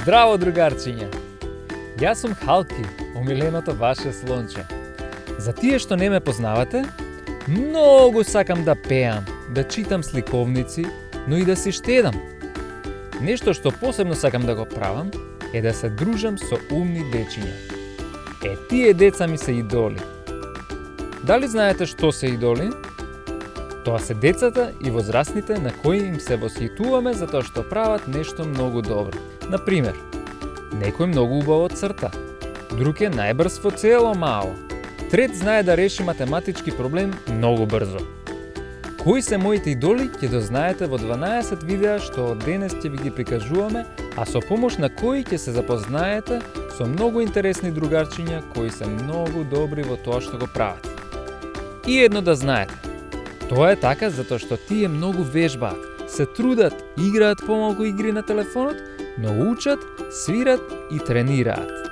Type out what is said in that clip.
Здраво, другарчиња! Јас сум Халки, омиленото ваше слонче. За тие што не ме познавате, многу сакам да пеам, да читам сликовници, но и да си штедам. Нешто што посебно сакам да го правам е да се дружам со умни дечиња. Тие деца ми се идоли. Дали знаете што се идоли? Тоа се децата и возрастните на кои им се восхитуваме затоа што прават нешто многу добро. Например, некој многу убаво црта, друг е најбрз во цело мало, трет знае да реши математички проблем многу брзо. Кои се моите идоли ќе дознаете во 12 видеа што од денес ќе ви ги прикажуваме, а со помош на кои ќе се запознаете со многу интересни другарчиња кои се многу добри во тоа што го прават. И едно да знаете, тоа е така затоа што тие многу вежбаат, се трудат, играат помалку игри на телефонот, но учат, свират и тренираат.